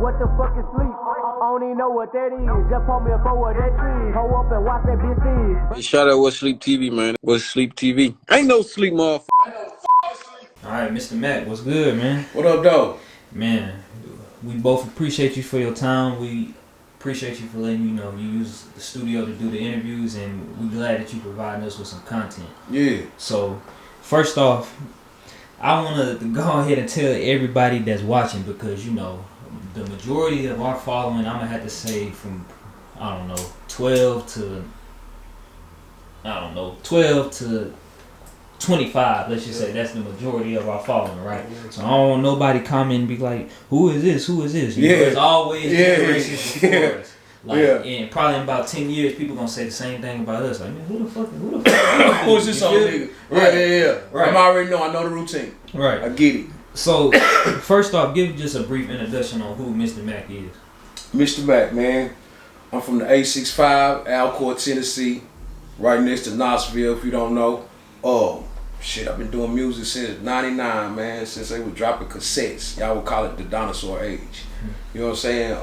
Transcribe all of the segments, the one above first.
What the fuck is sleep? I don't even know what that is. Just pull me up over that tree. Hold up and watch that bitch fizz. Hey, shout out What Sleep TV, man. What Sleep TV? Ain't no sleep, motherfucker. Alright, Mr. Mack, what's good, man? What up, though? Man, we both appreciate you for your time. We appreciate you for letting you use the studio to do the interviews, and we're glad that you providing us with some content. Yeah. So, first off, I want to go ahead and tell everybody that's watching, because, the majority of our following, I'm going to have to say from, 12 to 25, let's just say that's the majority of our following, right? So I don't want nobody comment and be like, who is this? It's always generations before us. And probably in about 10 years, people gonna say the same thing about us. Like, man, who the fuck Who's this old nigga? Right. Right. I know the routine. Right. I get it. So, first off, give just a brief introduction on who Mr. Mack is. Mr. Mack, man. I'm from the 865, Alcoa, Tennessee, right next to Knoxville, if you don't know. I've been doing music since '99, man, since they were dropping cassettes. Y'all would call it the dinosaur age. You know what I'm saying?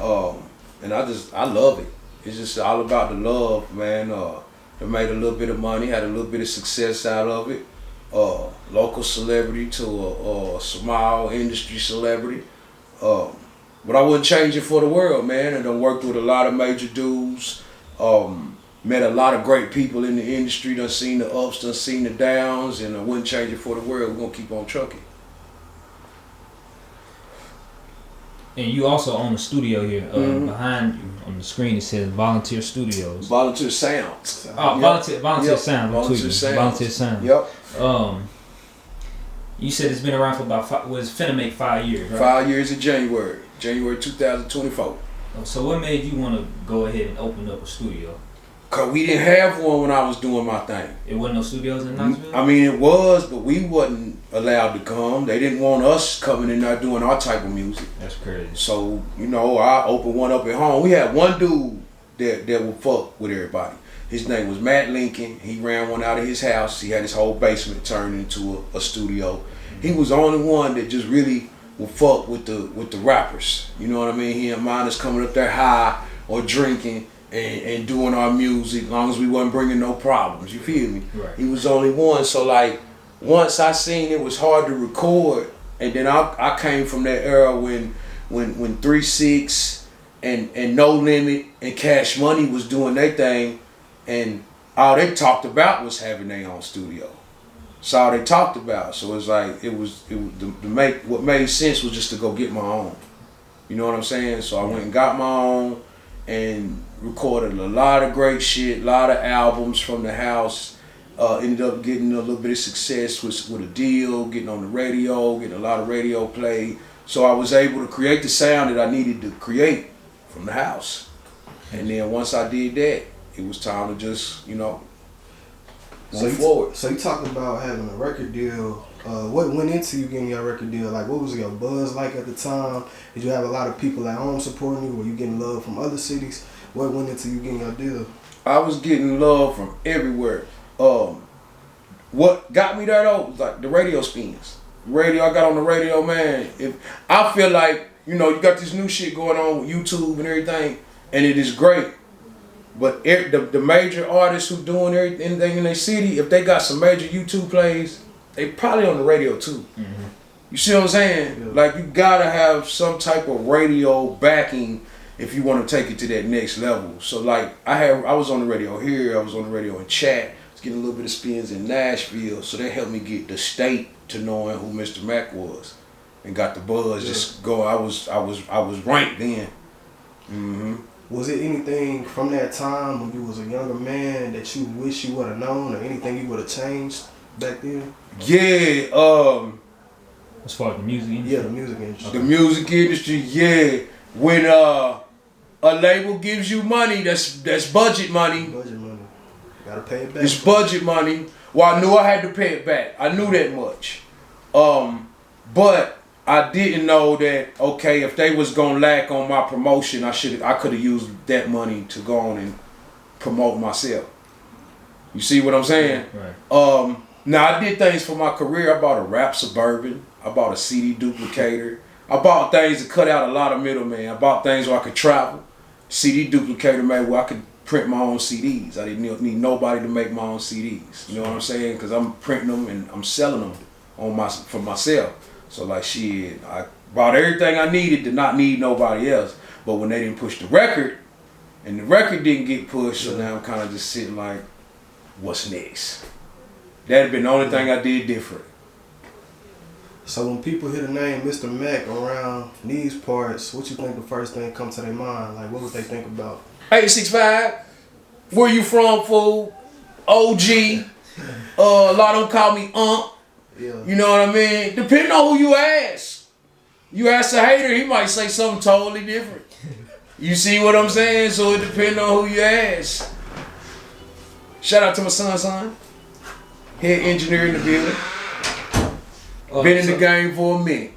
And I love it. It's just all about the love, man. I made a little bit of money, had a little bit of success out of it. Local celebrity to a small industry celebrity. But I wouldn't change it for the world, man. And I worked with a lot of major dudes. Met a lot of great people in the industry. Done seen the ups, done seen the downs, and I wouldn't change it for the world. We're gonna keep on trucking. And you also own a studio here. Behind you on the screen it says Volunteer Studios. Volunteer Sounds. Volunteer Sound. Volunteer Sound. Yep. You said it's been around for about finna make 5 years, right? 5 years in January 2024. So what made you want to go ahead and open up a studio? Cause we didn't have one when I was doing my thing. It wasn't no studios in Knoxville? I mean, it was, but we wasn't allowed to come. They didn't want us coming in there doing our type of music. That's crazy. So, I opened one up at home. We had one dude that would fuck with everybody. His name was Matt Lincoln. He ran one out of his house. He had his whole basement turned into a studio. He was the only one that just really would fuck with the rappers. You know what I mean? He didn't mind us coming up there high or drinking and doing our music, as long as we wasn't bringing no problems. You feel me? Right. He was the only one. So once I seen it was hard to record, and then I came from that era when 3-6 and No Limit and Cash Money was doing their thing, and all they talked about was having their own studio. That's all they talked about. So it's like what made sense was just to go get my own. You know what I'm saying? So I went and got my own and recorded a lot of great shit, a lot of albums from the house. Ended up getting a little bit of success with a deal, getting on the radio, getting a lot of radio play. So I was able to create the sound that I needed to create from the house. And then once I did that, it was time to just, move forward. So you talking about having a record deal. What went into you getting your record deal? Like, what was your buzz like at the time? Did you have a lot of people at home supporting you? Were you getting love from other cities? What went into you getting your deal? I was getting love from everywhere. What got me there though was like the radio spins. I got on the radio, man. I feel like, you got this new shit going on with YouTube and everything, and it is great. But the major artists who doing anything in their city, if they got some major YouTube plays, they probably on the radio too. Mm-hmm. You see what I'm saying? Yeah. Like, you gotta have some type of radio backing if you want to take it to that next level. So like I was on the radio here, I was on the radio in Chat, I was getting a little bit of spins in Nashville, so that helped me get the state to knowing who Mr. Mack was, and got the buzz just going. I was ranked then. Mm-hmm. Was it anything from that time when you was a younger man that you wish you would have known, or anything you would have changed back then? Yeah. As far as the music industry? Yeah, the music industry. The music industry, yeah. When a label gives you money, that's budget money. Budget money. Gotta pay it back. It's budget money. Well, I knew I had to pay it back. I knew that much. But I didn't know that, okay, if they was gonna lack on my promotion, I could have used that money to go on and promote myself. You see what I'm saying? Right. Now I did things for my career. I bought a rap Suburban. I bought a CD duplicator. I bought things to cut out a lot of middlemen. I bought things where I could travel. CD duplicator made where I could print my own CDs. I didn't need nobody to make my own CDs. You know what I'm saying? Because I'm printing them and I'm selling them for myself. So like shit, I bought everything I needed to not need nobody else. But when they didn't push the record, and the record didn't get pushed, so now I'm kind of just sitting like, what's next? That'd been the only thing I did different. So when people hear the name Mr. Mack around these parts, what you think the first thing come to their mind? Like, what would they think about? 865, where you from, fool? OG. A lot of them call me Yeah. You know what I mean? Depending on who you ask. You ask a hater, he might say something totally different. You see what I'm saying? So it depends on who you ask. Shout out to my son. Head engineer in the building. Been in the game for a minute.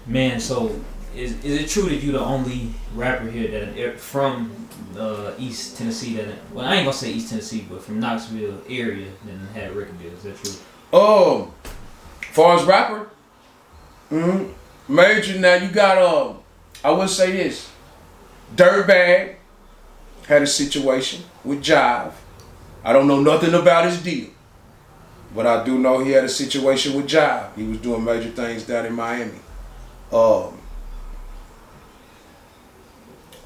Man, so is it true that you the only rapper here that from East Tennessee that, well, I ain't gonna say East Tennessee, but from Knoxville area that had a record deal? Is that true? Far as rapper, major. Now you got I would say this. Dirtbag had a situation with Jive. I don't know nothing about his deal, but I do know he had a situation with Jive. He was doing major things down in Miami.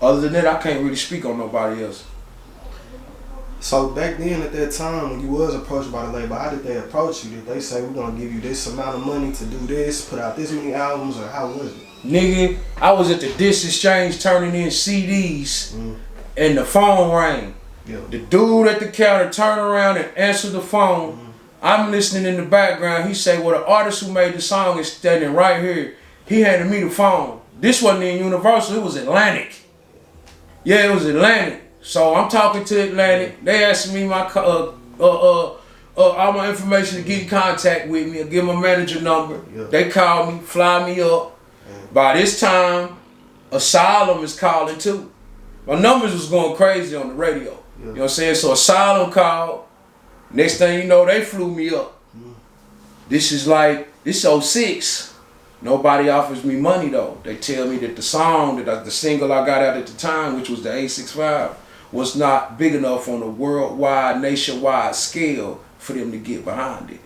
Other than that, I can't really speak on nobody else. So back then, at that time, when you was approached by the label, how did they approach you? Did they say, we're gonna give you this amount of money to do this, put out this many albums, or how was it? Nigga, I was at the disc exchange turning in CDs, and the phone rang. Yeah. The dude at the counter turned around and answered the phone. I'm listening in the background. He say, well, the artist who made the song is standing right here. He handed me the phone. This wasn't in Universal, it was Atlantic. Yeah, it was Atlantic. So I'm talking to Atlantic. They asked me my all my information to get in contact with me. I give my manager number. Yeah. They call me, fly me up. By this time, Asylum is calling too. My numbers was going crazy on the radio. Yeah. You know what I'm saying? So Asylum called. Next thing you know, they flew me up. This is 06. Nobody offers me money though. They tell me that the song, the single I got out at the time, which was the 865, was not big enough on a worldwide, nationwide scale for them to get behind it.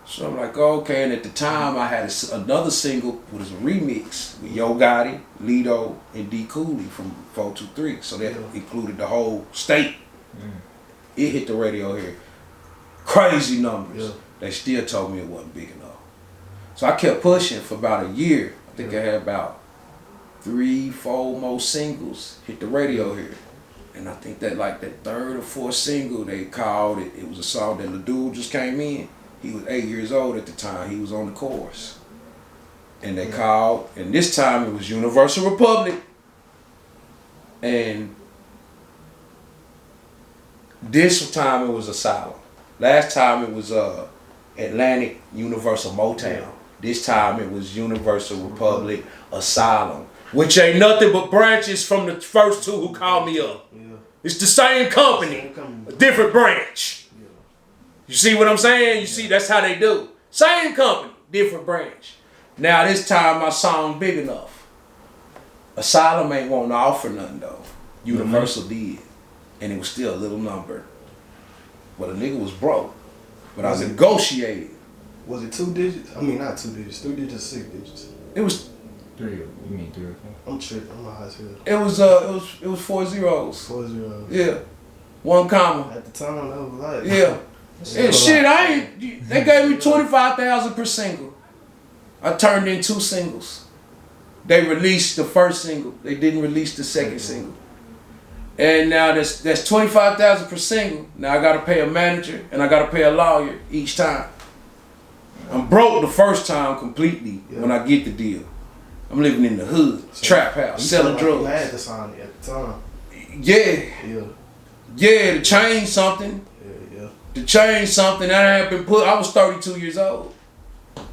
So I'm like, okay, and at the time I had another single, which was a remix with Yo Gotti, Starlito, and D-Cooley from 423. So that included the whole state. It hit the radio here. Crazy numbers. Yeah. They still told me it wasn't big enough. So I kept pushing for about a year. I think I had about 3-4 more singles hit the radio here. And I think that like that third or fourth single they called it. It was a song that the dude just came in. He was 8 years old at the time. He was on the chorus. And they called, and this time it was Universal Republic. And this time it was Asylum. Last time it was Atlantic Universal Motown. This time it was Universal Republic Asylum. Which ain't nothing but branches from the first two who called me up. Yeah. It's the same company, a different branch. Yeah. You see what I'm saying? You see, that's how they do. Same company, different branch. Now this time my song big enough. Asylum ain't wanting to offer nothing though. Universal did. And it was still a little number. But a nigga was broke. But I was negotiating. Was it 2 digits? I mean, not 2 digits, 3 digits, 6 digits. It was 3. You mean 3 or 4? I'm tripping. I'm high as hell. It was 4 zeros. 4 zeros. Yeah. 1 comma. At the time, that was a lot. Yeah. And shit, they gave me $25,000 per single. I turned in 2 singles. They released the first single. They didn't release the second single. And now that's $25,000 per single. Now I gotta pay a manager and I gotta pay a lawyer each time. I'm broke the first time completely when I get the deal. I'm living in the hood, trap house, selling drugs. You had to sign it at the time. Yeah, to change something. To change something that had been put. I was 32 years old.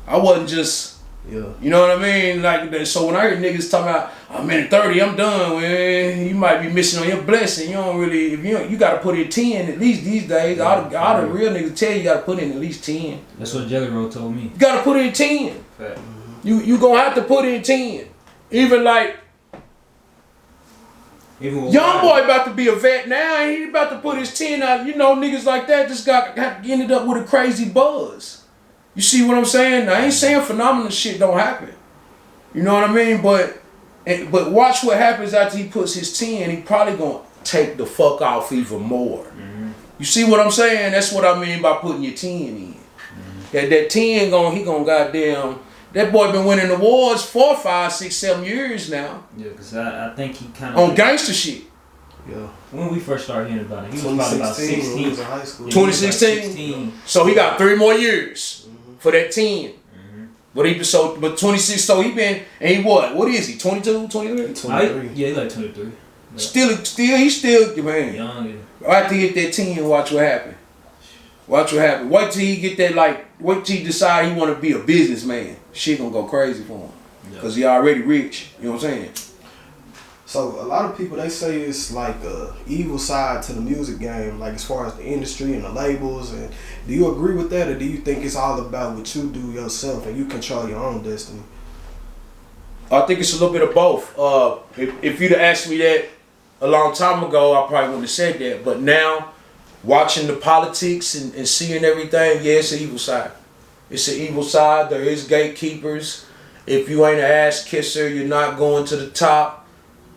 I wasn't just. You know what I mean? Like, so when I hear niggas talking about, I'm in 30, I'm done, man, you might be missing on your blessing. You don't really, if you got to put in 10 at least these days. All the real niggas tell you got to put in at least 10. That's what Jelly Roll told me. You got to put in 10. Fact. You gonna have to put in 10. Even like YoungBoy about to be a vet now, and he about to put his 10 out. You know, niggas like that just ended up with a crazy buzz. You see what I'm saying? I ain't saying phenomenal shit don't happen. You know what I mean? But watch what happens after he puts his 10. He probably gonna take the fuck off even more. You see what I'm saying? That's what I mean by putting your 10 in. That 10 he gonna goddamn. That boy been winning awards 4, 5, 6, 7 years now. Yeah, because I think he kind of... On gangster shit. Yeah. When we first started hearing about it, he was probably about 16. He was in high school. 2016? So he got 3 more years for that 10. But 26, so he been, and he what is he, 22, 23? 23. Yeah, he's like 23. He's still, man. Young. After he get that 10, watch what happen. Watch what happen. Wait till he get that, wait till he decide he want to be a businessman. Shit gonna go crazy for him. Because he already rich. You know what I'm saying? So a lot of people, they say it's like a evil side to the music game, like as far as the industry and the labels. And do you agree with that, or do you think it's all about what you do yourself and you control your own destiny? I think it's a little bit of both. If you'd have asked me that a long time ago, I probably wouldn't have said that. But now, watching the politics and seeing everything, yeah, it's an evil side. It's an evil side. There is gatekeepers. If you ain't an ass kisser, you're not going to the top.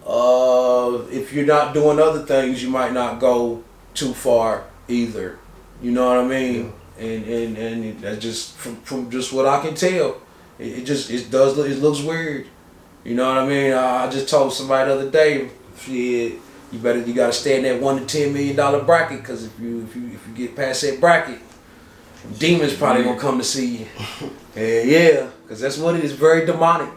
If you're not doing other things, you might not go too far either. You know what I mean? Yeah. And that's just from just what I can tell. It looks weird. You know what I mean? I just told somebody the other day, shit, you gotta stay in that $1 to $10 million bracket, because if you get past that bracket, demons probably gonna come to see you. Yeah, because that's what it is. Very demonic.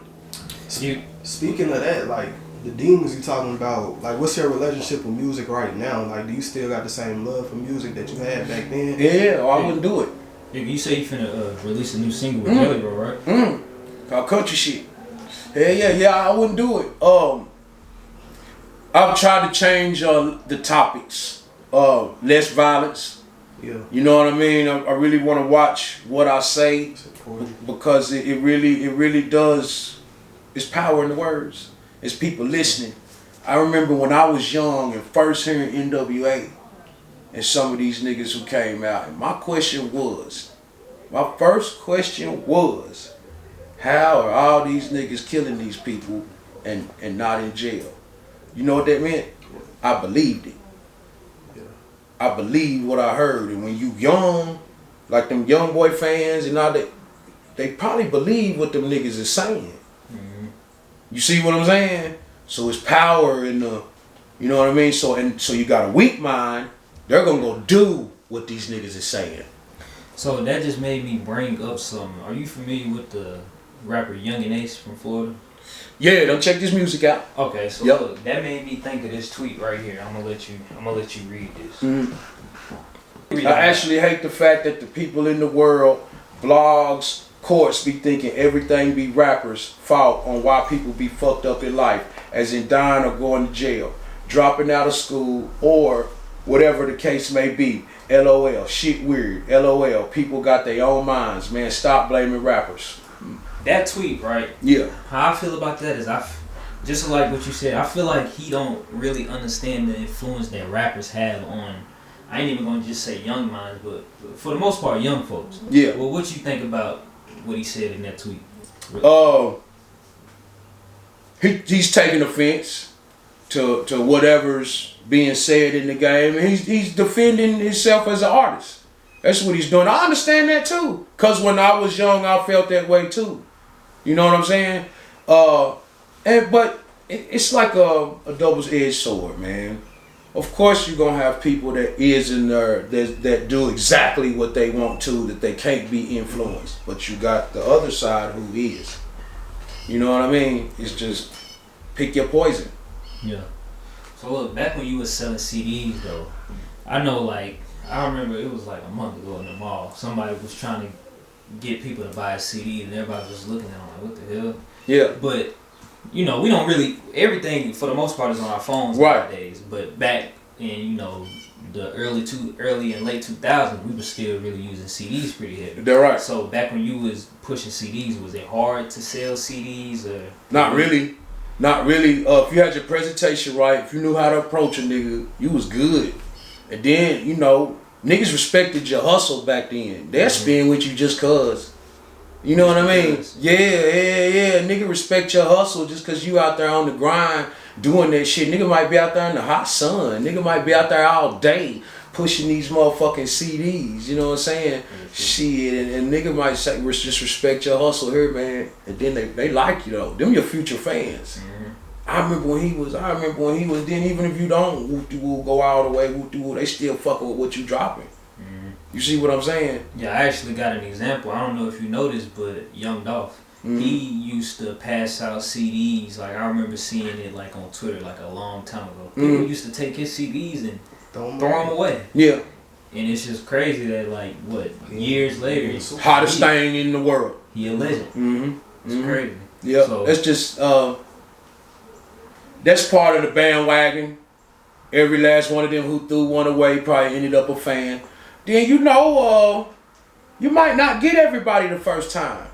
Speaking of that, like the demons you talking about, like what's your relationship with music right now? Like, do you still got the same love for music that you had back then? Yeah, I wouldn't do it. You say you finna release a new single with Jelly Bro, right? Called country shit. Yeah, I wouldn't do it. I've tried to change the topics. Less violence. Yeah. You know what I mean? I really want to watch what I say, because it really does. It's power in the words. It's people listening. I remember when I was young and first hearing NWA and some of these niggas who came out, and my first question was, how are all these niggas killing these people and not in jail? You know what that meant? I believed it. Yeah. I believed what I heard. And when you young, like them YoungBoy fans and all that, they probably believe what them niggas is saying. You see what I'm saying? So it's power in the, you know what I mean? So you got a weak mind, they're gonna go do what these niggas is saying. So that just made me bring up something. Are you familiar with the rapper Yungeen Ace from Florida? Yeah, don't check this music out. Okay, so look, that made me think of this tweet right here. I'm gonna let you read this. I actually hate the fact that the people in the world, blogs, courts be thinking everything be rappers' fault on why people be fucked up in life, as in dying or going to jail, dropping out of school, or whatever the case may be. LOL, shit weird. LOL, people got their own minds, man. Stop blaming rappers. That tweet, right? Yeah. How I feel about that is, just like what you said, I feel like he don't really understand the influence that rappers have on, I ain't even gonna just say young minds, but for the most part, young folks. Yeah. Well, what you think about what he said in that tweet? He's taking offense to whatever's being said in the game, and he's defending himself as an artist. That's what he's doing. I understand that too, cause when I was young, I felt that way too. You know what I'm saying? But it's like a double-edged sword, man. Of course, you're gonna have people that is in there that do exactly what they want to, that they can't be influenced. But you got the other side who is. You know what I mean? It's just pick your poison. Yeah. So look, back when you was selling CDs though, I know, like, I remember it was like a month ago in the mall. Somebody was trying to get people to buy a CD, and everybody was looking at them like, what the hell? Yeah. But you know, we don't really, everything for the most part is on our phones right. nowadays. But back in, the early and late 2000s, we were still really using CDs pretty heavy. They're right. So back when you was pushing CDs, was it hard to sell CDs or? Not really. If you had your presentation right, if you knew how to approach a nigga, you was good. And then, you know, niggas respected your hustle back then. They'll spin with you just cause. You know what I mean? Yeah. Nigga respect your hustle just cause you out there on the grind doing that shit. Nigga might be out there in the hot sun. Nigga might be out there all day pushing these motherfucking CDs. You know what I'm saying? Shit. And nigga might say, just respect your hustle here, man. And then they like you though. Them your future fans. I remember when he was, then even if you don't whoop-de-woo go all the way, whoop-de-woo, they still fucking with what you dropping. You see what I'm saying? Yeah, I actually got an example. I don't know if you noticed, but Young Dolph, he used to pass out CDs. Like, I remember seeing it like on Twitter like a long time ago. People used to take his CDs and throw them away. Yeah. And it's just crazy that like, years later. Hottest thing in the world. He a legend. It's crazy. Yeah, so, that's just, that's part of the bandwagon. Every last one of them who threw one away probably ended up a fan. Then you know, you might not get everybody the first time.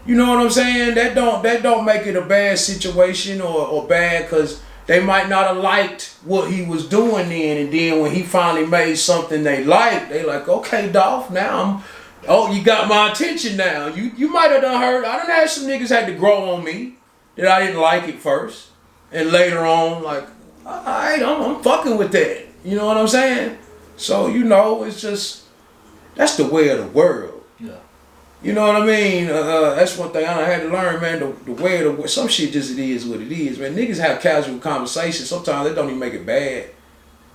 You know what I'm saying? That don't make it a bad situation or bad because they might not have liked what he was doing then, and then when he finally made something they liked, they like, okay, Dolph, now you got my attention now. You might have done heard. I done had some niggas had to grow on me that I didn't like it first, and later on like, alright, I'm fucking with that. You know what I'm saying? So, you know, it's just, that's the way of the world. Yeah. You know what I mean? That's one thing I had to learn, man, the way of the world. Some shit just it is what it is, man. Niggas have casual conversations. Sometimes they don't even make it bad.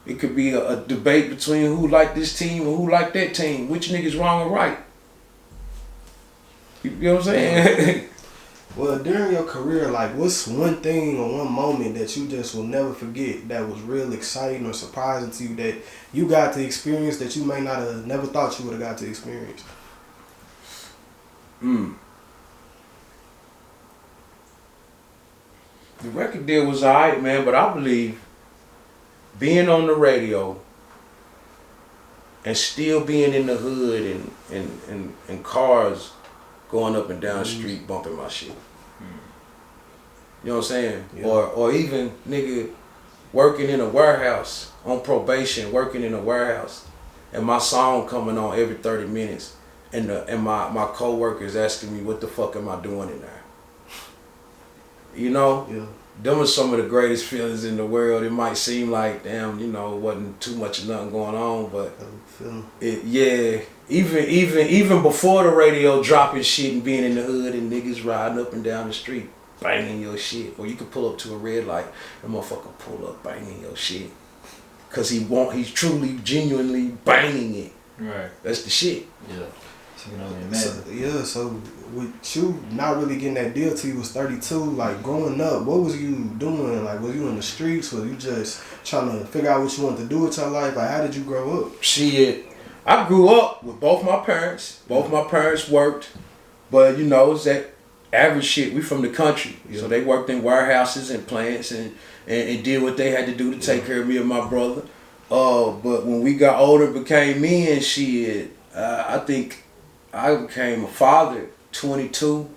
It could be a debate between who like this team or who like that team. Which nigga's wrong or right? You know what I'm saying? Well, during your career, like, what's one thing or one moment that you just will never forget that was real exciting or surprising to you that you got to experience that you may not have never thought you would have got to experience? The record deal was alright, man, but I believe being on the radio and still being in the hood and cars going up and down the street bumping my shit. You know what I'm saying? Yeah. Or even nigga working in a warehouse on probation, working in a warehouse, and my song coming on every 30 minutes, and my coworkers asking me what the fuck am I doing in there? You know? Yeah. Them are some of the greatest feelings in the world. It might seem like, damn, you know, wasn't too much of nothing going on, but even before the radio dropping shit and being in the hood and niggas riding up and down the street banging your shit, or you could pull up to a red light and motherfucker pull up banging your shit, cause he's truly, genuinely banging it. Right. That's the shit. Yeah. So with you not really getting that deal till you was 32, like growing up, what was you doing? Like, was you in the streets? Was you just trying to figure out what you wanted to do with your life? Like, how did you grow up? Shit, I grew up with both my parents. Both my parents worked, but you know, it's that average shit. We from the country, so they worked in warehouses and plants and did what they had to do to take care of me and my brother. But when we got older, became me and shit, I think I became a father at 22.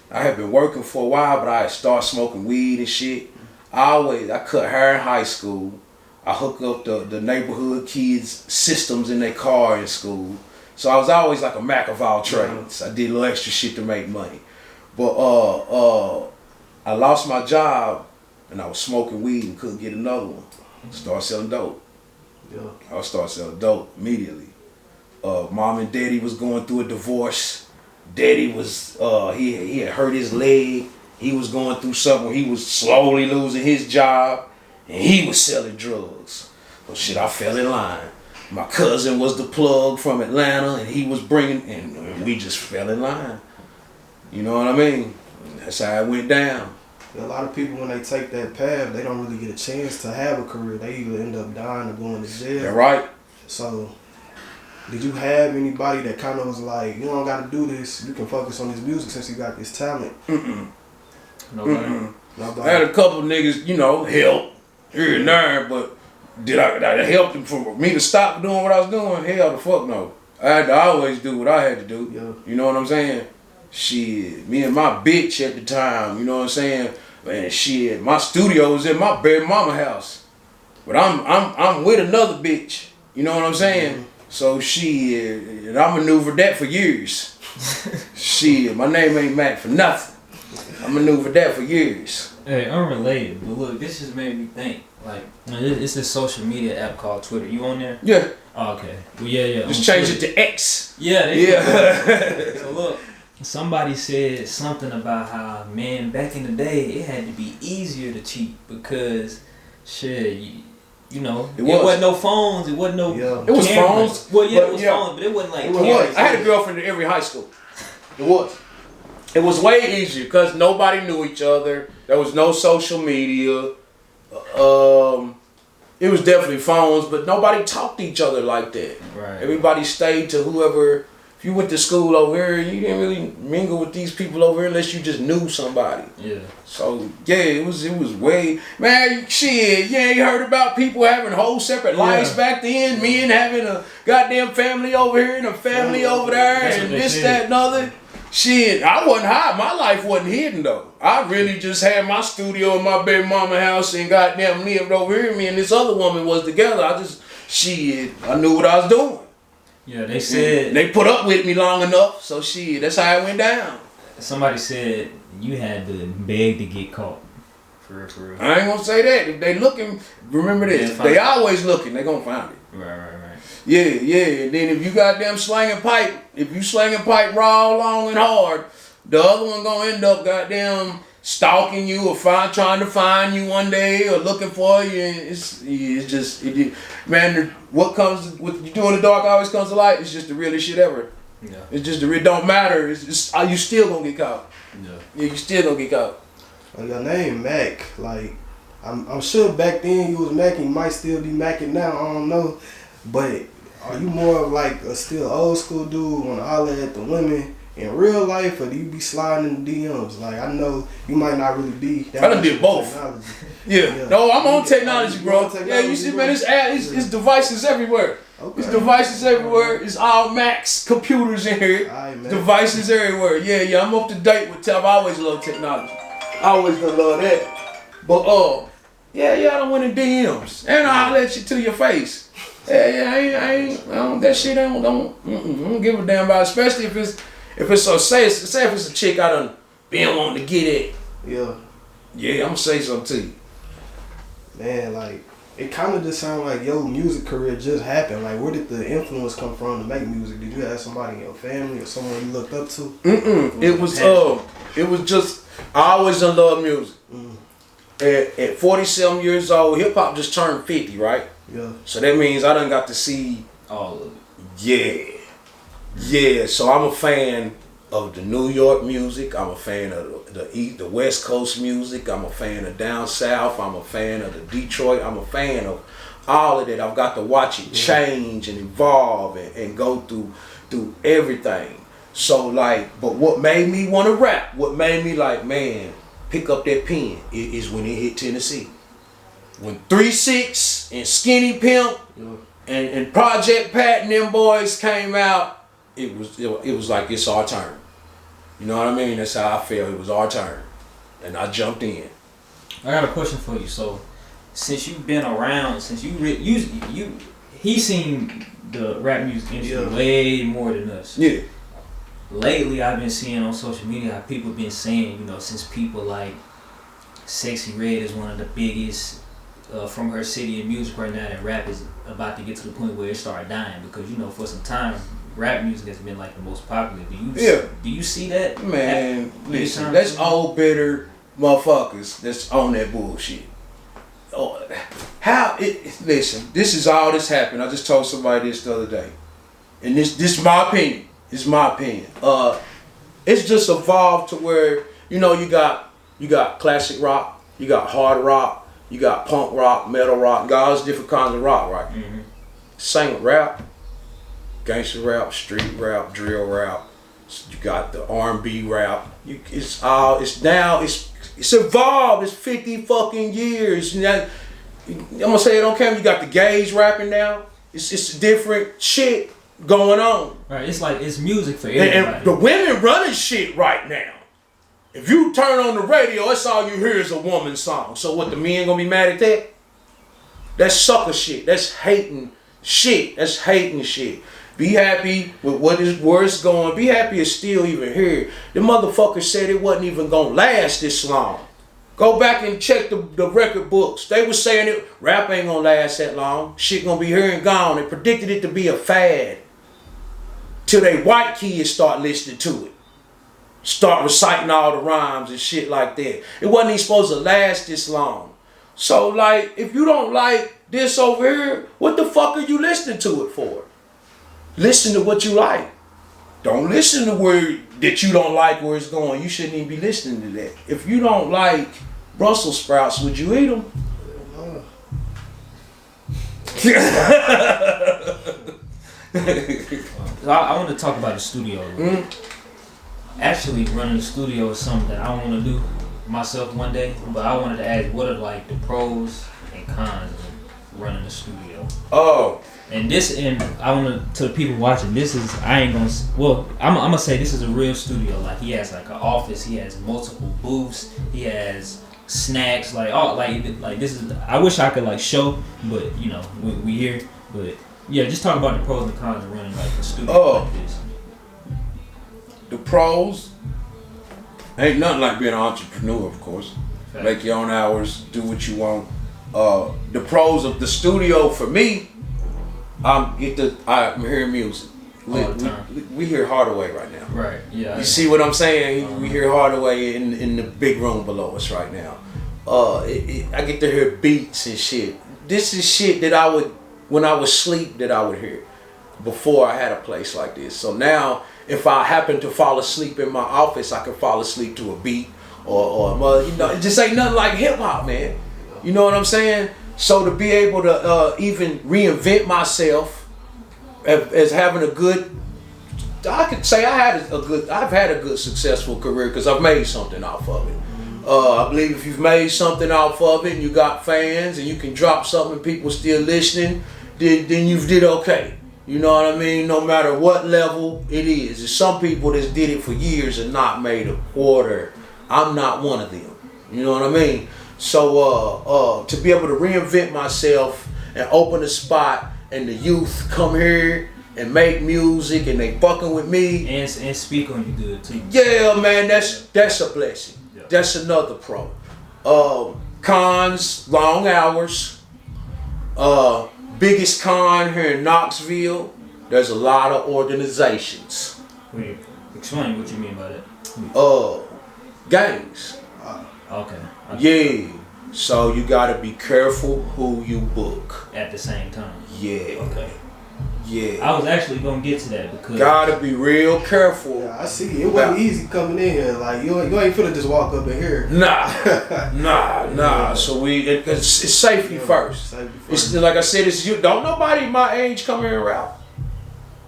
I had been working for a while, but I had started smoking weed and shit. I cut hair in high school. I hooked up the neighborhood kids' systems in their car in school. So I was always like a Mac of all trades. I did a little extra shit to make money. But I lost my job and I was smoking weed and couldn't get another one. Started selling dope. Yeah. I started selling dope immediately. Mom and daddy was going through a divorce. Daddy was, he had hurt his leg. He was going through something. He was slowly losing his job. And he was selling drugs. Well, shit, I fell in line. My cousin was the plug from Atlanta, and he was bringing, and we just fell in line. You know what I mean? That's how it went down. A lot of people, when they take that path, they don't really get a chance to have a career. They either end up dying or going to jail. You're right. So, did you have anybody that kind of was like, you don't got to do this, you can focus on this music since you got this talent? Nobody. I had a couple niggas, you know, help here and there, but Did I help him for me to stop doing what I was doing? Hell the fuck no. I had to always do what I had to do. Yeah. You know what I'm saying? Shit, me and my bitch at the time, you know what I'm saying? Man, shit, my studio was in my baby mama house. But I'm with another bitch. You know what I'm saying? Mm-hmm. So shit, and I maneuvered that for years. Shit, my name ain't Mac for nothing. I maneuvered that for years. Hey, unrelated, but look, this just made me think. Like, it's this social media app called Twitter. You on there? Yeah. Oh, okay. Well, yeah. Just change it to X. Yeah. So look, somebody said something about how, man, back in the day, it had to be easier to cheat because, shit, you know, it wasn't no phones, it wasn't no cameras. It was phones. Well, yeah, it was phones, but it wasn't like cameras. I had a girlfriend in every high school. It was. It was way easier because nobody knew each other. There was no social media. It was definitely phones, but nobody talked to each other like that. Right. Everybody stayed to whoever. If you went to school over here, you didn't really mingle with these people over here unless you just knew somebody. Yeah. So yeah, it was way, man. Shit, you ain't heard about people having whole separate lives back then. Men having a goddamn family over here and a family over there, and this, that, and other. Shit, I wasn't hiding. My life wasn't hidden though. I really just had my studio in my baby mama house and goddamn lived over here. Me and this other woman was together. I knew what I was doing. Yeah, they said... And they put up with me long enough, so shit, that's how it went down. Somebody said you had to beg to get caught. For real. I ain't gonna say that. If they looking, remember this. They always looking, they gonna find it. Right. Yeah. And then if you goddamn slanging pipe raw, long, and hard, the other one gonna end up goddamn stalking you or trying to find you one day or looking for you. And man, what comes with you doing the dark always comes to light. It's just the realest shit ever. Yeah. It's just it don't matter. It's just you still gonna get caught. Yeah, you still gonna get caught. Well, your name Mac, like I'm sure back then you was Macking, you might still be Macking now. I don't know, but are you more of like a still old school dude, want to holler at the women in real life, or do you be sliding in the DMs? Like, I know you might not really be. I done did both. Yeah. No, I'm on technology, bro. Yeah, you see, man, it's devices everywhere. Okay. It's devices everywhere. It's all Macs, computers in here. Devices everywhere. Yeah, I'm up to date with I've always loved technology. I always gonna love that. But yeah, I done went in DMs. And I'll let you to your face. I don't that shit I don't give a damn about, especially if it's so say if it's a chick I done been wanting to get at. Yeah, I'm gonna say something to you. Man, like it kind of just sounds like your music career just happened. Like, where did the influence come from to make music? Did you have somebody in your family or someone you looked up to? It was just I always done love music. At 47 years old, hip hop just turned 50, right? Yeah. So that means I done got to see all of it. Yeah. So I'm a fan of the New York music. I'm a fan of the West Coast music. I'm a fan of down south. I'm a fan of the Detroit. I'm a fan of all of that. I've got to watch it change and evolve and go through everything. So like, but what made me want to rap? What made me like, man, pick up that pen is when it hit Tennessee. When 3-6 and Skinny Pimp and Project Pat and them boys came out, it was like it's our turn. You know what I mean? That's how I felt. It was our turn, and I jumped in. I got a question for you. So, since you've been around, since he seen the rap music industry way more than us. Yeah. Lately, I've been seeing on social media how people been saying, since people like Sexy Red is one of the biggest from her city in music right now, that rap is about to get to the point where it started dying because for some time rap music has been like the most popular. Do you see that? Man, listen, that's old bitter motherfuckers that's on that bullshit. Listen, this is all this happened. I just told somebody this the other day, and this is my opinion. It's my opinion. It's just evolved to where you got classic rock, you got hard rock. You got punk rock, metal rock, got all those different kinds of rock, right? Mm-hmm. Same with rap, gangster rap, street rap, drill rap. You got the R&B rap. It's evolved. It's 50 fucking years. I'm gonna say it on camera. You got the gays rapping now. It's different shit going on. Right. It's like it's music for everybody. And the women running shit right now. If you turn on the radio, that's all you hear is a woman's song. So what, the men gonna be mad at that? That's sucker shit. That's hating shit. That's hating shit. Be happy with where it's going. Be happy it's still even here. The motherfucker said it wasn't even gonna last this long. Go back and check the record books. They were saying it, rap ain't gonna last that long. Shit gonna be here and gone. They predicted it to be a fad. Till they white kids start listening to it. Start reciting all the rhymes and shit like that. It wasn't even supposed to last this long. So like, if you don't like this over here, what the fuck are you listening to it for? Listen to what you like. Don't listen to where that you don't like where it's going. You shouldn't even be listening to that. If you don't like Brussels sprouts, would you eat them? I want to talk about the studio. Actually, running the studio is something that I want to do myself one day. But I wanted to ask, what are like the pros and cons of running the studio? Oh. And I want to the people watching, this is, I'm gonna say this is a real studio. Like, he has like an office, he has multiple booths, he has snacks, like this is, I wish I could like show, but you know, we here. But yeah, just talk about the pros and cons of running like a studio like this. The pros, ain't nothing like being an entrepreneur, of course. Fact. Make your own hours, do what you want. The pros of the studio for me, I'm hearing music. We hear Hardaway right now. Right. Yeah. You see what I'm saying? We hear Hardaway in the big room below us right now. I get to hear beats and shit. This is shit that I would, when I was asleep, that I would hear before I had a place like this. So now, if I happen to fall asleep in my office, I can fall asleep to a beat or you know, it just ain't nothing like hip hop, man. You know what I'm saying? So to be able to even reinvent myself as having a good, I could say I've had a good successful career because I've made something off of it. I believe if you've made something off of it and you got fans and you can drop something and people still listening, then you've did okay. You know what I mean? No matter what level it is. There's some people that did it for years and not made a quarter. I'm not one of them. You know what I mean? So to be able to reinvent myself and open a spot and the youth come here and make music and they fucking with me. And speak on you good too. Yeah, man, that's a blessing. Yeah. That's another pro. Cons, long hours. Biggest con here in Knoxville, there's a lot of organizations. Wait, explain what you mean by that. Gangs. Okay. Yeah. So you gotta be careful who you book. At the same time. Yeah. Okay. Yeah. I was actually gonna get to that because gotta be real careful. Yeah, I see. It wasn't easy coming in here. Like you ain't finna just walk up in here. Nah. So it's safety first. Safety first. It's like I said, it's you. Don't nobody my age come here and rap.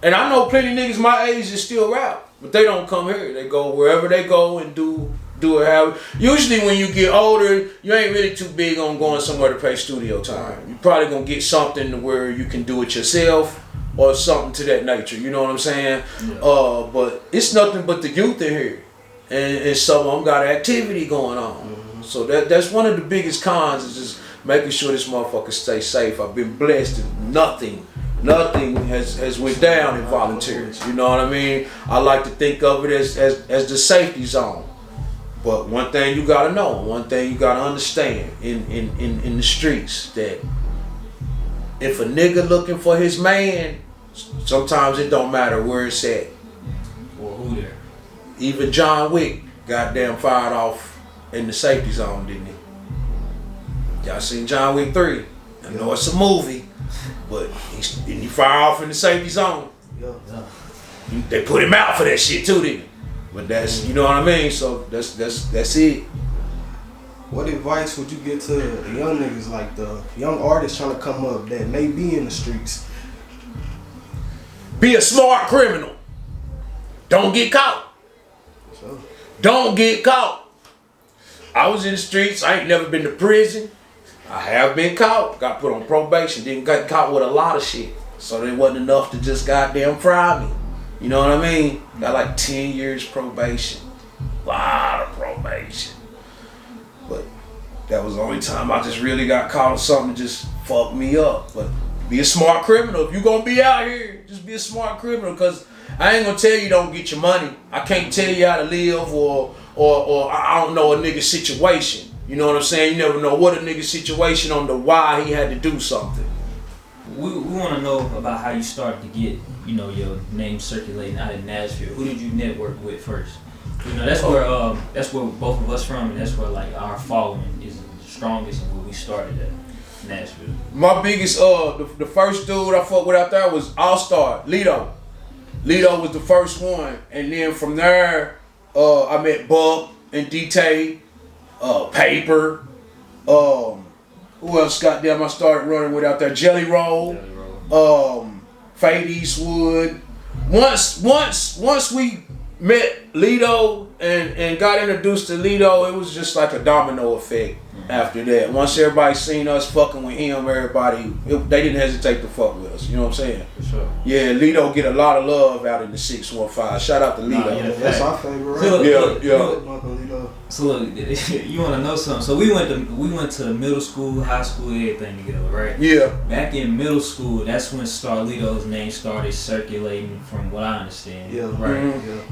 And I know plenty of niggas my age that still rap, but they don't come here. They go wherever they go and do it how. Usually when you get older, you ain't really too big on going somewhere to pay studio time. You probably gonna get something to where you can do it yourself or something to that nature. You know what I'm saying? Yeah. But it's nothing but the youth in here, and some of them got activity going on. Mm-hmm. So that's one of the biggest cons is just making sure this motherfucker stay safe. I've been blessed and nothing has went down in volunteers. You know what I mean? I like to think of it as the safety zone. But one thing you gotta know, one thing you gotta understand in the streets, that if a nigga looking for his man, sometimes it don't matter where it's at. Or who there. Even John Wick goddamn fired off in the safety zone, didn't he? Y'all seen John Wick 3? I know it's a movie, but he fired off in the safety zone. Yeah. They put him out for that shit too, didn't they? But that's, you know what I mean? So that's it. What advice would you give to the young niggas, like the young artists trying to come up that may be in the streets? Be a smart criminal. Don't get caught. So. Don't get caught. I was in the streets. I ain't never been to prison. I have been caught. Got put on probation. Didn't get caught with a lot of shit. So there wasn't enough to just goddamn fry me. You know what I mean? Got like 10 years probation. Lot of probation. But that was the only time I just really got caught on something that just fucked me up. But be a smart criminal. If you gonna be out here, just be a smart criminal. Because I ain't gonna tell you don't get your money. I can't tell you how to live or I don't know a nigga's situation. You know what I'm saying? You never know what a nigga's situation on the why he had to do something. We want to know about how you started to get, you know, your name circulating out in Nashville. Who did you network with first? You know, that's where both of us from, and that's where like our following is the strongest and where we started at, Nashville. My biggest, the first dude I fucked with out there was All-Star, Lito. Lito was the first one, and then from there, I met Bub and D-Tay, Paper, who else goddamn I started running with out there? Jelly Roll. Fade Eastwood. Once we met Lito and got introduced to Lito, it was just like a domino effect after that. Once everybody seen us fucking with him, they didn't hesitate to fuck with us. You know what I'm saying? For sure. Yeah, Lito get a lot of love out in the 615. Shout out to Lito. Yeah, that's our favorite. So look, you want to know something? So we went to middle school, high school, everything together, right? Yeah. Back in middle school, that's when Starlito's name started circulating, from what I understand. Yeah. Right. Mm-hmm. Yeah.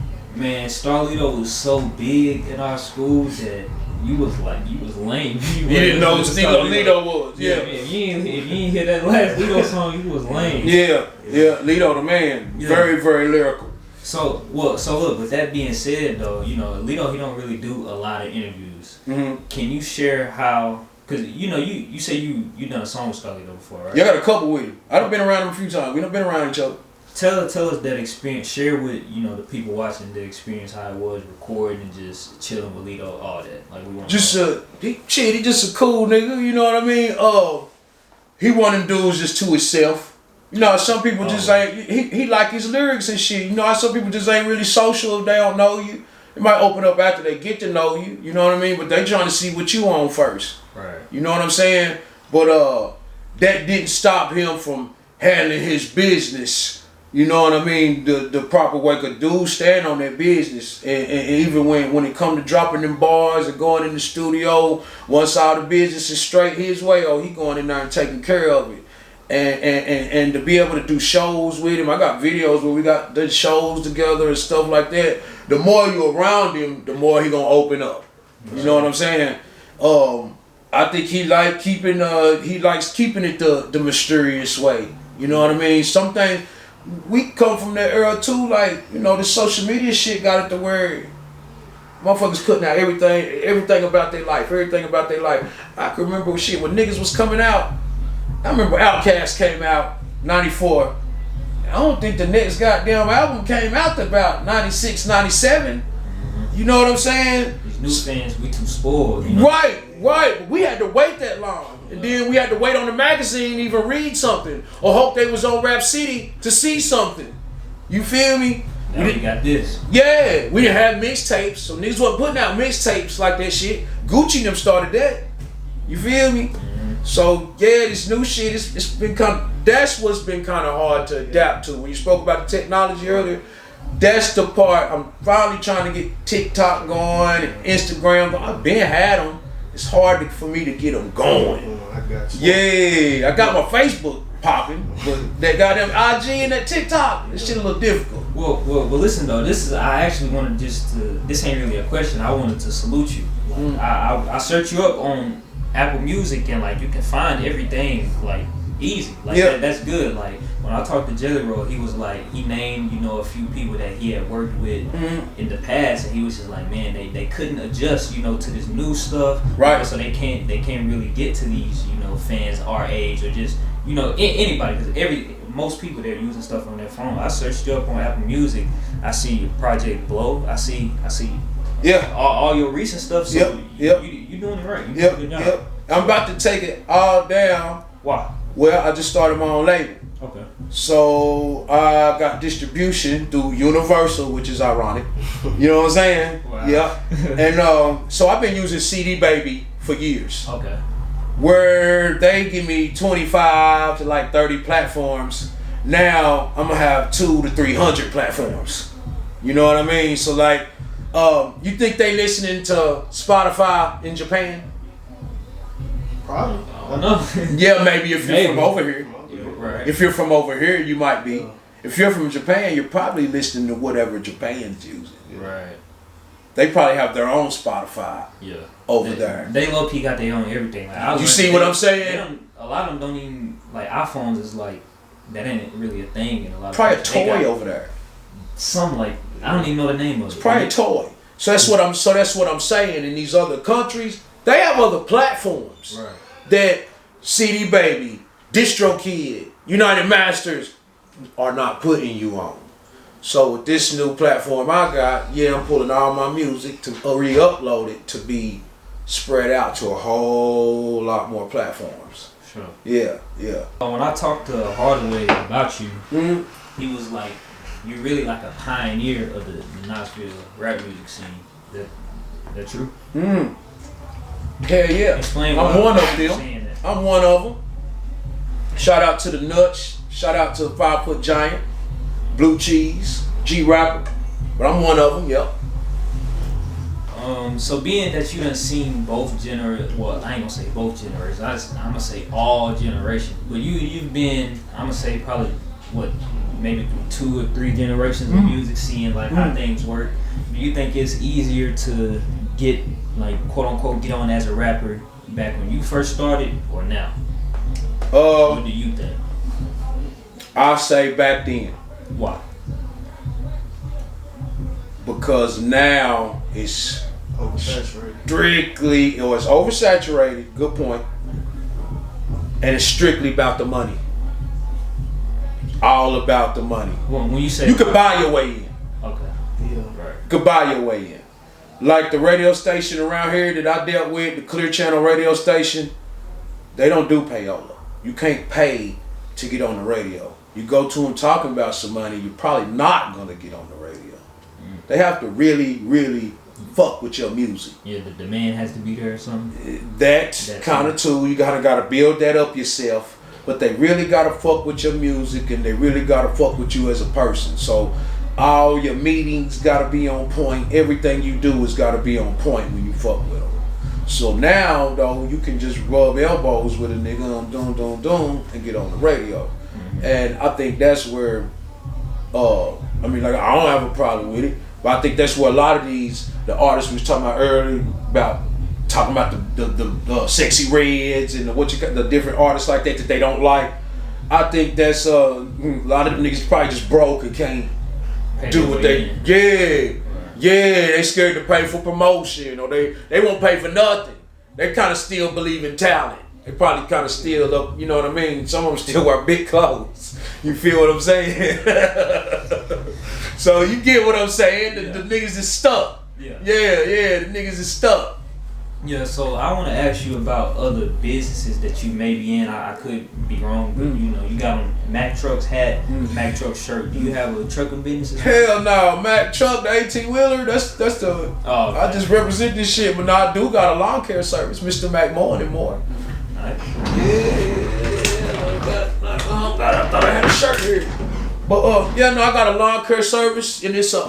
Man, Starlito was so big in our school that you was lame. You didn't know who Starlito was. Yeah. If you ain't hear that last Lito song, you was lame. Yeah. Lito the man. Yeah. Very, very lyrical. So look, with that being said though, you know, Lito, he don't really do a lot of interviews. Mm-hmm. Can you share how, cause you know, you say you done a song with Starlito before, right? Yeah, I got a couple with him. I've been around him a few times. We done been around each other. Tell us that experience. Share with, you know, the people watching the experience, how it was recording and just chilling with Lito, all that. Like we want. Just he just a cool nigga. You know what I mean? He one of them dudes just to himself. You know, some people just ain't. He like his lyrics and shit. You know, how some people just ain't really social if they don't know you. They might open up after they get to know you. You know what I mean? But they trying to see what you on first. Right. You know what I'm saying? But that didn't stop him from handling his business. You know what I mean? The proper way. Cause dudes stand on their business, and even when it come to dropping them bars and going in the studio, once all the business is straight his way, he going in there and taking care of it, and to be able to do shows with him. I got videos where we got the shows together and stuff like that. The more you around him, the more he gonna open up. You know what I'm saying? I think he likes keeping it the mysterious way. You know what I mean? Some things. We come from that era too, like, you know, the social media shit got it to where motherfuckers putting out everything about their life, I can remember when niggas was coming out. I remember Outkast came out, 94. I don't think the next goddamn album came out to about 96, 97. You know what I'm saying? These new fans, we too spoiled. You know? Right. We had to wait that long. And then we had to wait on the magazine to even read something. Or hope they was on Rap City to see something. You feel me? Now we got this. Yeah, we didn't have mixtapes. So niggas wasn't putting out mixtapes like that shit. Gucci them started that. You feel me? Mm-hmm. So yeah, this new shit, it's been that's what's been kind of hard to adapt to. When you spoke about the technology earlier, that's the part I'm finally trying to get TikTok going and Instagram going. I've been had them. It's hard for me to get them going. I got you. Yeah, I got my Facebook popping, but that goddamn IG and that TikTok, this shit a little difficult. Well, listen though, I actually wanted this ain't really a question. I wanted to salute you. Like, I searched you up on Apple Music and like you can find everything like easy. Like that's good. Like when I talked to Jelly Roll, he was like, he named, you know, a few people that he had worked with in the past, and he was just like, man, they couldn't adjust, you know, to this new stuff. Right. You know, so they can't really get to these, you know, fans our age or just, you know, anybody, because most people they're using stuff on their phone. I searched you up on Apple Music. I see Project Blow. I see. Yeah. All your recent stuff. So you doing it right. You doing a good job. Yep. I'm about to take it all down. Why? Well, I just started my own label. Okay. So I got distribution through Universal, which is ironic. You know what I'm saying? Wow. Yeah. And so I've been using CD Baby for years. Okay. where they give me 25 to like 30 platforms, now I'm gonna have 200 to 300 platforms. You know what I mean? So like, you think they listening to Spotify in Japan? Probably. I don't know. Yeah, maybe if you're from over here. Right. If you're from over here, you might be. If you're from Japan, you're probably listening to whatever Japan's using. Right. They probably have their own Spotify. Yeah. Over there. They low key got their own everything. Like, you see what I'm saying? A lot of them don't even like iPhones. Is like that ain't really a thing in a lot of probably places. a toy over there. Some like I don't even know the name of it. It's probably a toy. So that's what I'm saying. In these other countries, they have other platforms that CD Baby, DistroKid, United Masters are not putting you on. So with this new platform I got, I'm pulling all my music to re-upload it to be spread out to a whole lot more platforms. Sure. Yeah. When I talked to Hardaway about you, he was like, "You're really like a pioneer of the Knoxville rap music scene." That true? Hell yeah. Explain. I'm one of them. I'm one of them. Shout out to the Nuts. Shout out to the 5 Foot Giant, Blue Cheese, G Rapper. But I'm one of them. Yep. So being that you done seen both well, I ain't gonna say both generations. I'm gonna say all generations. But you've been, I'm gonna say probably maybe 2 or 3 generations of music, seeing like how things work. Do you think it's easier to get like quote unquote get on as a rapper back when you first started or now? What do you think? I'll say back then. Why? Because now it's oversaturated. It's oversaturated. Good point. And it's strictly about the money. All about the money. Well, when you say you could buy your way in. Okay. Yeah. Right. You could buy your way in. Like the radio station around here that I dealt with, the Clear Channel radio station, they don't do payola. You can't pay to get on the radio. You go to them talking about some money, you're probably not gonna get on the radio. They have to really, really fuck with your music. Yeah, the demand has to be there or something. That's kind of too. You gotta build that up yourself. But they really gotta fuck with your music, and they really gotta fuck with you as a person. So all your meetings gotta be on point. Everything you do has gotta be on point when you fuck with them. So now though, you can just rub elbows with a nigga, and get on the radio. And I think that's where, I don't have a problem with it, but I think that's where a lot of the artists we was talking about earlier talking about the Sexy Reds and the different artists like that they don't like. I think that's a lot of them niggas probably just broke and can't do what they they scared to pay for promotion, or they won't pay for nothing. They kind of still believe in talent. They probably kind of still up, you know what I mean? Some of them still wear big clothes. You feel what I'm saying? So you get what I'm saying? The niggas is stuck. Yeah, the niggas is stuck. Yeah, so I want to ask you about other businesses that you may be in. I could be wrong, but you got on Mack Trucks hat, Mack Trucks shirt. Do you have a trucking business? Hell no, Mack Truck, the 18-wheeler, that's the. Oh, I just represent this shit, but no, I do got a lawn care service, Mr Mack more and more. Nice. I thought I had a shirt here, but I got a lawn care service, and it's we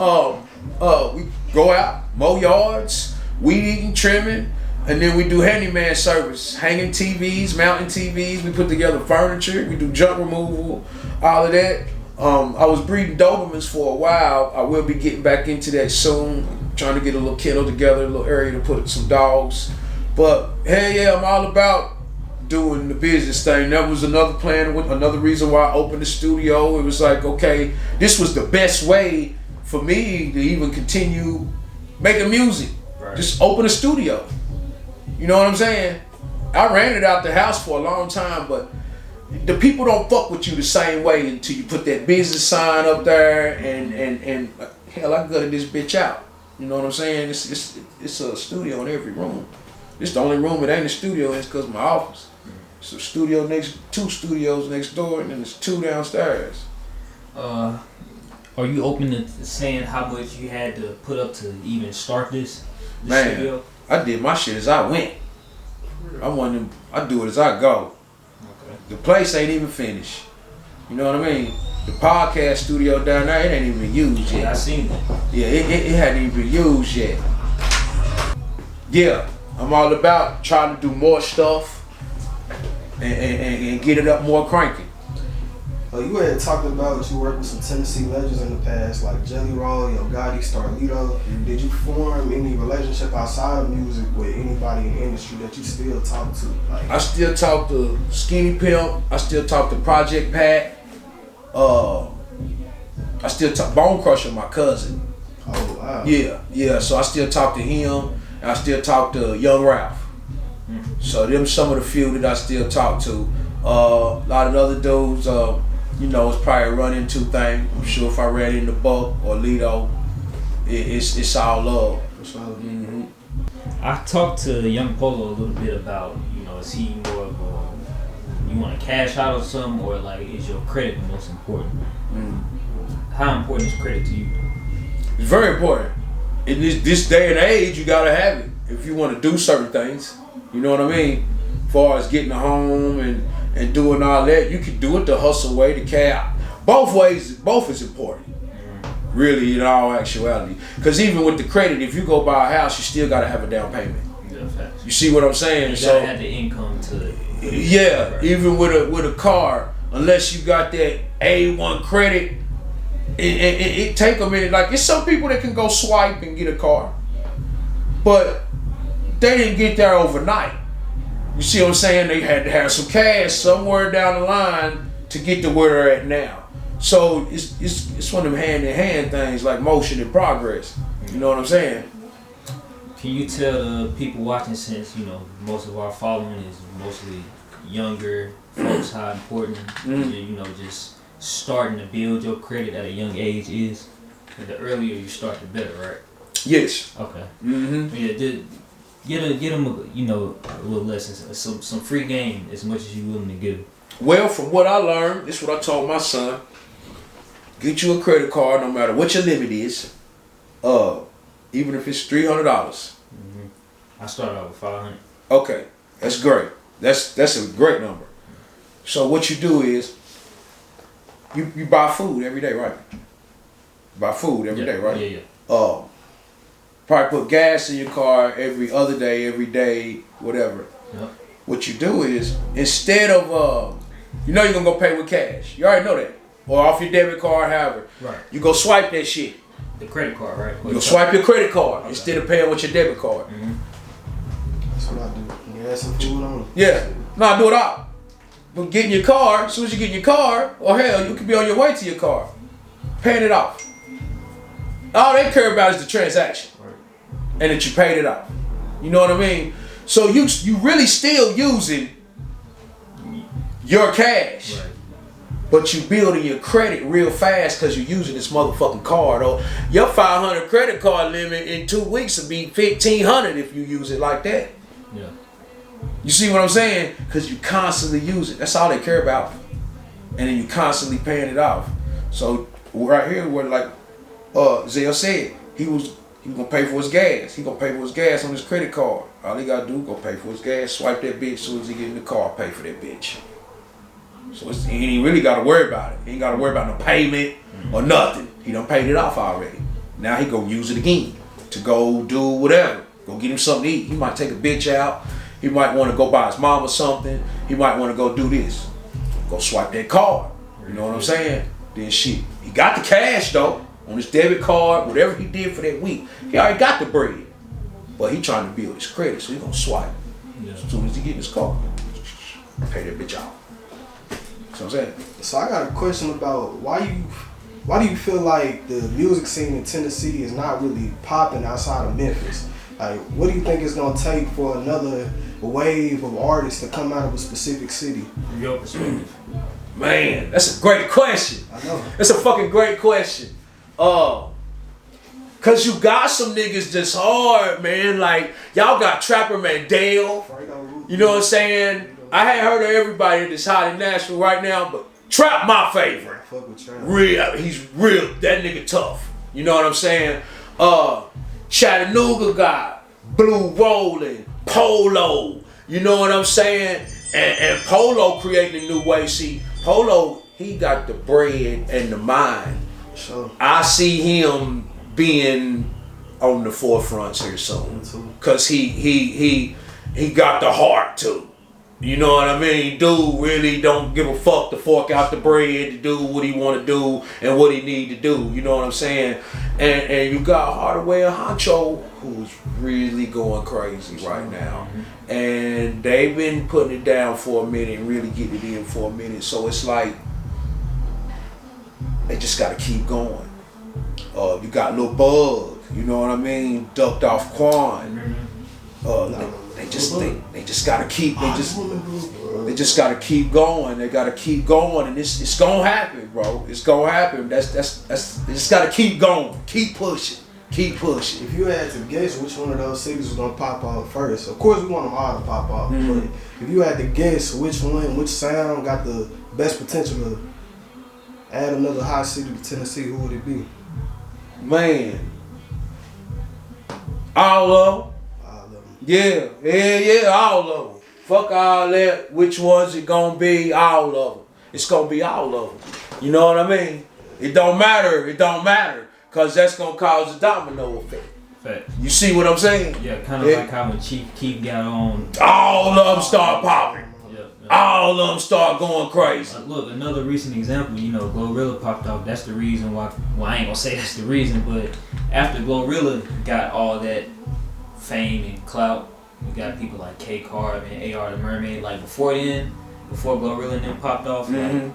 go out, mow yards, weed eating, trimming. And then we do handyman service, hanging TVs, mounting TVs. We put together furniture. We do junk removal, all of that. I was breeding Dobermans for a while. I will be getting back into that soon. Trying to get a little kennel together, a little area to put some dogs. But hell yeah, I'm all about doing the business thing. That was another plan, another reason why I opened the studio. It was like, okay, this was the best way for me to even continue making music. Right. Just open a studio. You know what I'm saying? I ran it out the house for a long time, but the people don't fuck with you the same way until you put that business sign up there and hell, I gutted this bitch out. You know what I'm saying? It's a studio in every room. It's the only room it ain't a studio, it's because of my office. It's a studio two studios next door, and then there's 2 downstairs. Are you open to saying how much you had to put up to even start this studio? I did my shit as I went. I do it as I go. Okay. The place ain't even finished. You know what I mean? The podcast studio down there, it ain't even been used yet. Yeah, I seen that. Yeah, it hadn't even been used yet. Yeah, I'm all about trying to do more stuff and get it up more cranky. You had talked about you worked with some Tennessee legends in the past, like Jelly Roll, Yo Gotti, Starlito. Did you form any relationship outside of music with anybody in the industry that you still talk to? Like, I still talk to Skinny Pimp. I still talk to Project Pat. I still talk Bone Crusher, my cousin. oh wow. Yeah. So I still talk to him. And I still talk to Young Ralph. So them some of the few that I still talk to. A lot of the other dudes, it's probably a run into thing. I'm sure if I ran into Buck or Lito, it's all love. Mm-hmm. I talked to Young Polo a little bit about, is he more of a, you want to cash out or something, or like is your credit the most important? How important is credit to you? It's very important. In this day and age, you gotta have it if you want to do certain things. You know what I mean? As far as getting a home and doing all that, you can do it the hustle way, the cash. Both ways, both is important. Really, in all actuality. Because even with the credit, if you go buy a house, you still gotta have a down payment. Yeah, facts. You see what I'm saying? You gotta have the income to. Yeah, even with a car, unless you got that A1 credit, it take a minute. Like, it's some people that can go swipe and get a car, but they didn't get there overnight. You see what I'm saying? They had to have some cash somewhere down the line to get to where they're at now. So it's one of them hand-in-hand things, like motion and progress. You know what I'm saying? Can you tell the people watching, since most of our following is mostly younger folks, how important just starting to build your credit at a young age is? And the earlier you start, the better, right? Yes. Okay. Mm-hmm. Yeah, get them a little lesson, some free game as much as you're willing to give. Well, from what I learned, this is what I told my son. Get you a credit card, no matter what your limit is. Even if it's $300. I started out with $500. Okay, that's great. That's a great number. So what you do is you buy food every day, right? Buy food every day, right? Yeah. Probably put gas in your car every other day, every day, whatever. Yep. What you do is, instead of you're gonna go pay with cash. You already know that. Or off your debit card, however. Right. You go swipe that shit. The credit card, right? You go swipe your credit card instead of paying with your debit card. That's what I do. You add some food on it. Yeah. No, I do it all. But get in your car, as soon as you get in your car, or hell, you could be on your way to your car. Paying it off. All they care about is the transaction. Right. And that you paid it off. You know what I mean? So you really still using your cash. Right. But you building your credit real fast because you're using this motherfucking card. Or your $500 credit card limit in 2 weeks will be $1,500 if you use it like that. Yeah. You see what I'm saying? Because you constantly use it. That's all they care about. And then you constantly paying it off. So right here, where like Zell said, he gonna pay for his gas. He gonna pay for his gas on his credit card. All he gotta do is go pay for his gas, swipe that bitch. As soon as he get in the car, pay for that bitch. So he ain't really gotta worry about it. He ain't gotta worry about no payment or nothing. He done paid it off already. Now he gonna use it again to go do whatever. Go get him something to eat. He might take a bitch out. He might want to go buy his mama something. He might want to go do this. Go swipe that card. You know what I'm saying? Then shit. He got the cash though on his debit card. Whatever he did for that week, he already got the bread. But he trying to build his credit, so he gonna swipe. As soon as he get in his car, pay that bitch off. So I'm saying. So I got a question about why do you feel like the music scene in Tennessee is not really popping outside of Memphis? Like, what do you think it's gonna take for another wave of artists to come out of a specific city? From your perspective. Man, that's a great question. I know. That's a fucking great question. Cause you got some niggas that's hard, man. Like, y'all got Trapper Mandale. You know what I'm saying? I ain't heard of everybody that's hot in Nashville right now, but Trap my favorite. Fuck with Trap. Real, he's real. That nigga tough. You know what I'm saying? Chattanooga got Blue Rollin', Polo, You know what I'm saying? And Polo creating a new way. See, Polo, he got the bread and the mind. Sure. I see him being on the forefronts here soon. Cause he got the heart too. You know what I mean? Dude really don't give a fuck to fork out the bread to do what he want to do and what he need to do. You know what I'm saying? And you got Hardaway and Honcho, who's really going crazy right now. And they've been putting it down for a minute and really getting it in for a minute. So it's like, they just got to keep going. You got Lil Bug, you know what I mean? Ducked off Quan. They just gotta keep they just gotta keep going. They gotta keep going, and it's gonna happen, bro. It's gonna happen. They just gotta keep going, keep pushing. If you had to guess which one of those cities was gonna pop off first, of course we want them all to pop off. But if you had to guess which sound got the best potential to add another hot city to Tennessee, who would it be? Man, all of them. Yeah, all of them. Fuck all that. Which one's it gonna be? All of them. It's gonna be all of them. You know what I mean? It don't matter. Cause that's gonna cause a domino effect. Fact. You see what I'm saying? Yeah, kind of like how when Chief Keef got on. All of them start popping. All of them start going crazy. Look, another recent example, you know, Glorilla popped off. That's the reason why, well, I ain't gonna say that's the reason, but after Glorilla got all that fame and clout, you got people like K Carb and AR the Mermaid. Like before Glorilla and them popped off, like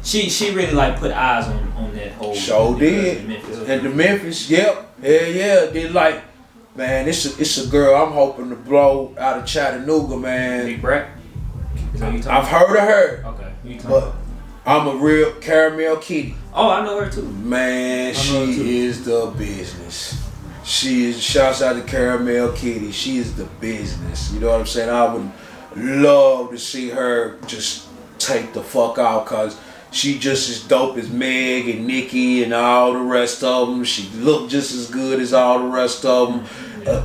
she really like put eyes on that whole show did. And the Memphis, yep. Yeah. Did like, man, it's a girl I'm hoping to blow out of Chattanooga, man. Big Brat? I've heard of her. Okay. You talking but about? I'm a real Karamel Kitty. Oh, I know her too. Man, she is the business. Shouts out to Karamel Kitty. She is the business. You know what I'm saying? I would love to see her just take the fuck out, cause she just as dope as Meg and Nikki and all the rest of them. She look just as good as all the rest of them.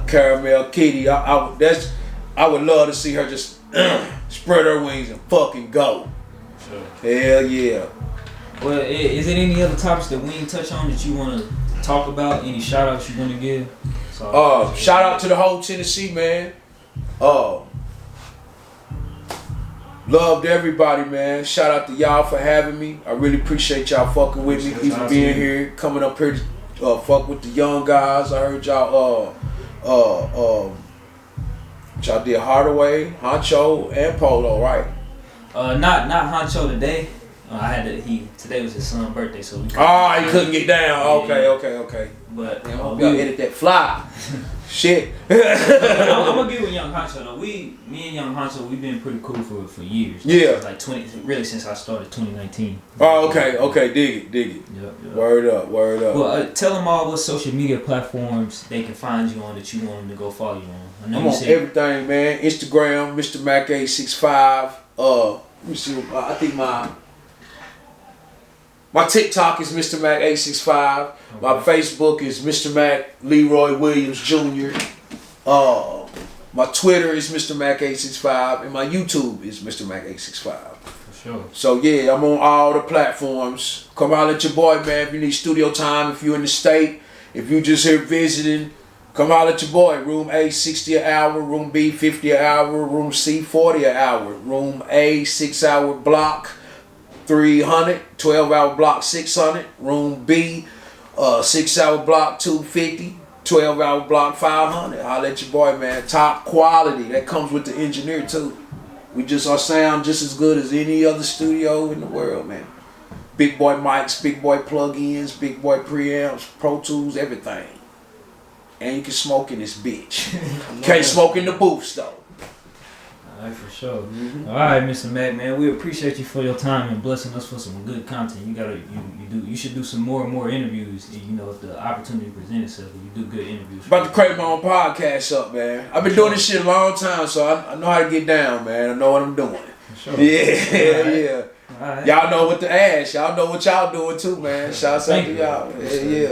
Karamel Kitty. I would love to see her just spread her wings and fucking go. Sure. Hell yeah. Well, is there any other topics that we ain't touch on that you want to talk about? Any shout outs you want to give? Shout out to the whole Tennessee, man. Loved everybody, man. Shout out to y'all for having me. I really appreciate y'all fucking with me, even being here, coming up here to fuck with the young guys. I heard y'all y'all did Hardaway, Honcho, and Polo, right? Not Honcho today. Today was his son's birthday, so we he couldn't get down. Okay. But we edit that fly. Shit. I'm gonna get with Young Honcho though. Me and Young Honcho, we've been pretty cool for years. Yeah. Like since I started 2019. Oh, okay. Dig it. Yep. Word up. Well, tell them all what social media platforms they can find you on that you want them to go follow you on. I know I'm on everything, man. Instagram, Mr Mack 865. Let me see. I think my TikTok is Mr Mack 865. Okay. My Facebook is Mr Mack Leroy Williams Jr. My Twitter is Mr Mack 865, and my YouTube is Mr Mack 865. For sure. So yeah, I'm on all the platforms. Come out at your boy, man. If you need studio time, if you're in the state, if you just here visiting, come out at your boy. Room A 60 an hour, room B 50 an hour, room C 40 an hour, room A 6-hour block 300, 12-hour block 600, room B 6-hour block 250, 12-hour block 500. I'll let your boy, man. Top quality. That comes with the engineer too. Our sound just as good as any other studio in the world, man. Big boy mics, big boy plug-ins, big boy preamps, Pro Tools, everything. And you can smoke in this bitch. Can't smoke in the booths though. Alright, for sure. All right, Mr. Mack, man, we appreciate you for your time and blessing us for some good content. You should do some more and more interviews. You know, if the opportunity presents itself, you do good interviews. About to create my own podcast up, man. I've been doing this shit a long time, so I know how to get down, man. I know what I'm doing. For sure. Yeah. All right. Y'all know what to ask. Y'all know what y'all doing too, man. Shouts out to y'all. Yeah.